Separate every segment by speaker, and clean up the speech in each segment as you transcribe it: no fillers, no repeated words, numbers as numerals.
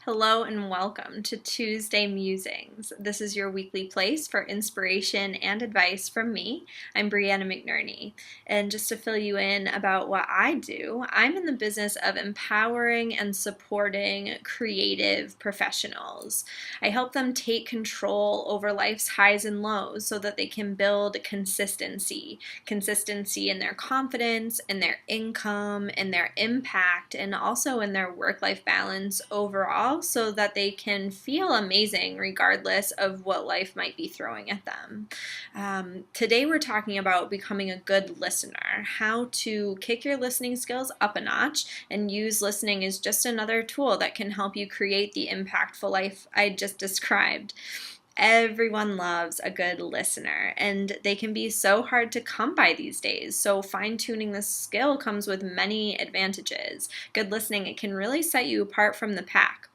Speaker 1: Hello and welcome to Tuesday Musings. This is your weekly place for inspiration and advice from me. I'm Brianna McNerney, and just to fill you in about what I do, I'm in the business of empowering and supporting creative professionals. I help them take control over life's highs and lows so that they can build consistency in their confidence, in their income, in their impact, and also in their work-life balance overall, so that they can feel amazing regardless of what life might be throwing at them. Today we're talking about becoming a good listener, how to kick your listening skills up a notch and use listening as just another tool that can help you create the impactful life I just described. Everyone loves a good listener, and they can be so hard to come by these days. So fine-tuning this skill comes with many advantages. Good listening, it can really set you apart from the pack.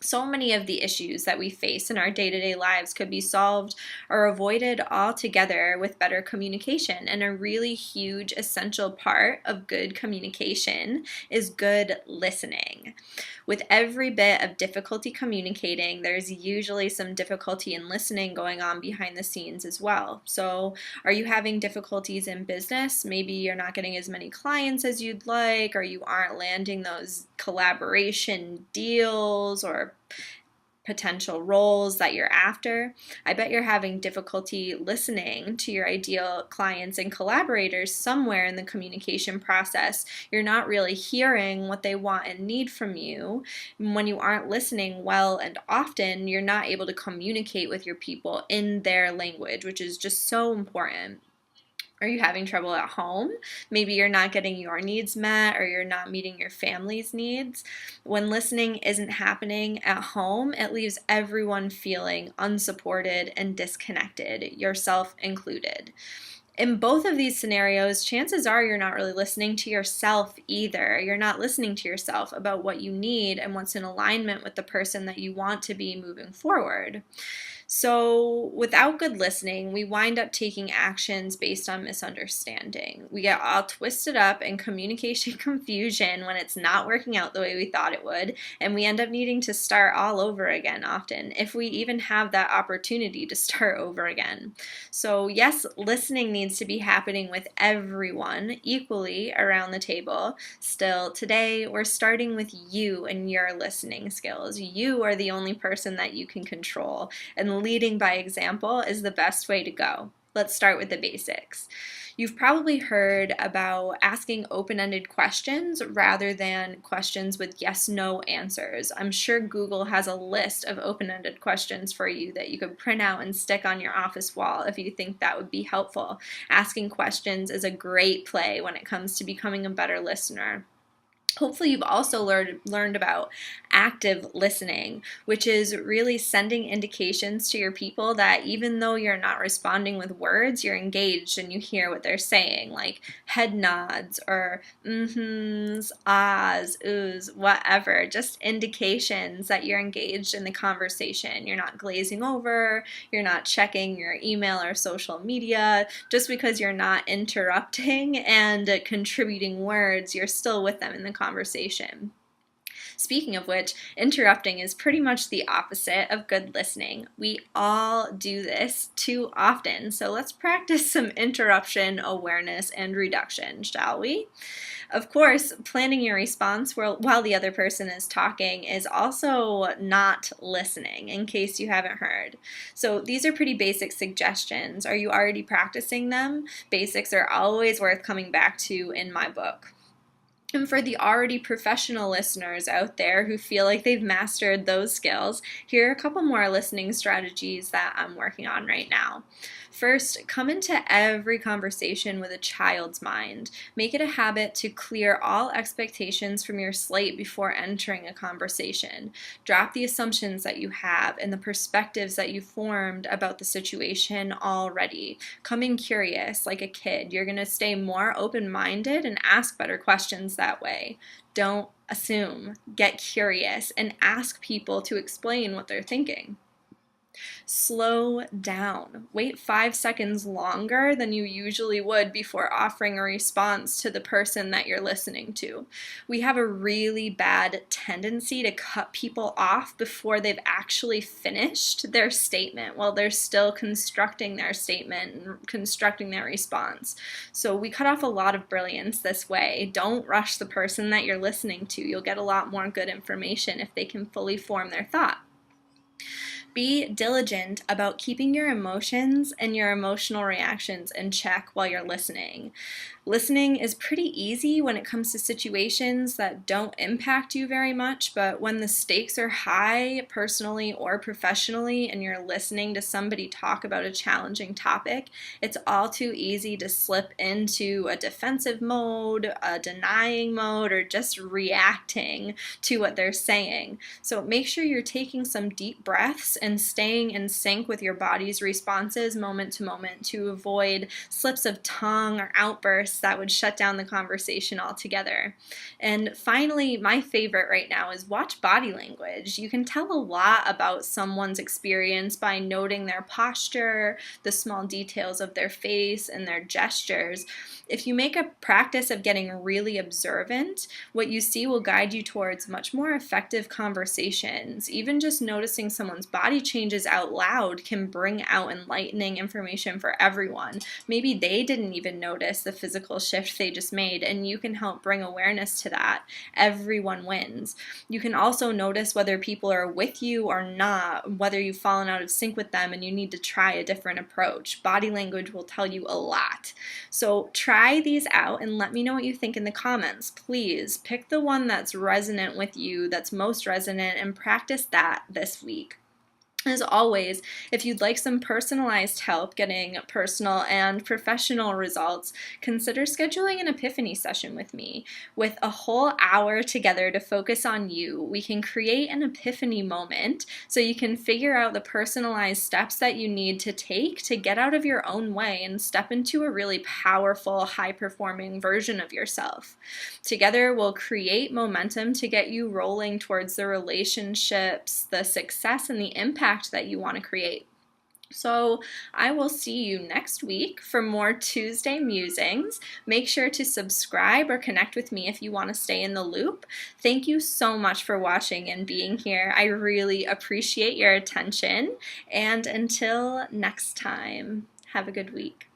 Speaker 1: So many of the issues that we face in our day-to-day lives could be solved or avoided altogether with better communication. And a really huge essential part of good communication is good listening. With every bit of difficulty communicating, there's usually some difficulty in listening going on behind the scenes as well. So are you having difficulties in business? Maybe you're not getting as many clients as you'd like, or you aren't landing those collaboration deals or potential roles that you're after. I bet you're having difficulty listening to your ideal clients and collaborators somewhere in the communication process. You're not really hearing what they want and need from you. When you aren't listening well and often, you're not able to communicate with your people in their language, which is just so important. Are you having trouble at home? Maybe you're not getting your needs met, or you're not meeting your family's needs. When listening isn't happening at home, it leaves everyone feeling unsupported and disconnected, yourself included. In both of these scenarios, chances are you're not really listening to yourself either. You're not listening to yourself about what you need and what's in alignment with the person that you want to be moving forward. So without good listening, we wind up taking actions based on misunderstanding. We get all twisted up in communication confusion when it's not working out the way we thought it would, and we end up needing to start all over again often, if we even have that opportunity to start over again. So yes, listening needs to be happening with everyone equally around the table. Still, today we're starting with you and your listening skills. You are the only person that you can control, and leading by example is the best way to go. Let's start with the basics. You've probably heard about asking open-ended questions rather than questions with yes/no answers. I'm sure Google has a list of open-ended questions for you that you could print out and stick on your office wall if you think that would be helpful. Asking questions is a great play when it comes to becoming a better listener. Hopefully you've also learned about active listening, which is really sending indications to your people that even though you're not responding with words, you're engaged and you hear what they're saying, like head nods or mm-hms, ahs, oohs, whatever. Just indications that you're engaged in the conversation. You're not glazing over, you're not checking your email or social media. Just because you're not interrupting and contributing words, you're still with them in the conversation. Speaking of which, interrupting is pretty much the opposite of good listening. We all do this too often, so let's practice some interruption awareness and reduction, shall we? Of course, planning your response while the other person is talking is also not listening, in case you haven't heard. So these are pretty basic suggestions. Are you already practicing them? Basics are always worth coming back to in my book. And for the already professional listeners out there who feel like they've mastered those skills, here are a couple more listening strategies that I'm working on right now. First, come into every conversation with a child's mind. Make it a habit to clear all expectations from your slate before entering a conversation. Drop the assumptions that you have and the perspectives that you formed about the situation already. Come in curious, like a kid. You're going to stay more open-minded and ask better questions that way. Don't assume. Get curious and ask people to explain what they're thinking. Slow down. Wait 5 seconds longer than you usually would before offering a response to the person that you're listening to. We have a really bad tendency to cut people off before they've actually finished their statement while they're still constructing their statement and constructing their response. So we cut off a lot of brilliance this way. Don't rush the person that you're listening to. You'll get a lot more good information if they can fully form their thought. Be diligent about keeping your emotions and your emotional reactions in check while you're listening. Listening is pretty easy when it comes to situations that don't impact you very much, but when the stakes are high, personally or professionally, and you're listening to somebody talk about a challenging topic, it's all too easy to slip into a defensive mode, a denying mode, or just reacting to what they're saying. So make sure you're taking some deep breaths and staying in sync with your body's responses moment to moment to avoid slips of tongue or outbursts that would shut down the conversation altogether. And finally, my favorite right now is watch body language. You can tell a lot about someone's experience by noting their posture, the small details of their face, and their gestures. If you make a practice of getting really observant, what you see will guide you towards much more effective conversations. Even just noticing someone's body changes out loud can bring out enlightening information for everyone. Maybe they didn't even notice the physical shift they just made, and you can help bring awareness to that. Everyone wins. You can also notice whether people are with you or not, whether you've fallen out of sync with them and you need to try a different approach. Body language will tell you a lot. So try these out and let me know what you think in the comments. Please pick the one that's resonant with you, that's most resonant, and practice that this week. As always, if you'd like some personalized help getting personal and professional results, consider scheduling an epiphany session with me. With a whole hour together to focus on you, we can create an epiphany moment so you can figure out the personalized steps that you need to take to get out of your own way and step into a really powerful, high-performing version of yourself. Together, we'll create momentum to get you rolling towards the relationships, the success, and the impact that you want to create. So I will see you next week for more Tuesday musings. Make sure to subscribe or connect with me if you want to stay in the loop. Thank you so much for watching and being here. I really appreciate your attention. And until next time, have a good week.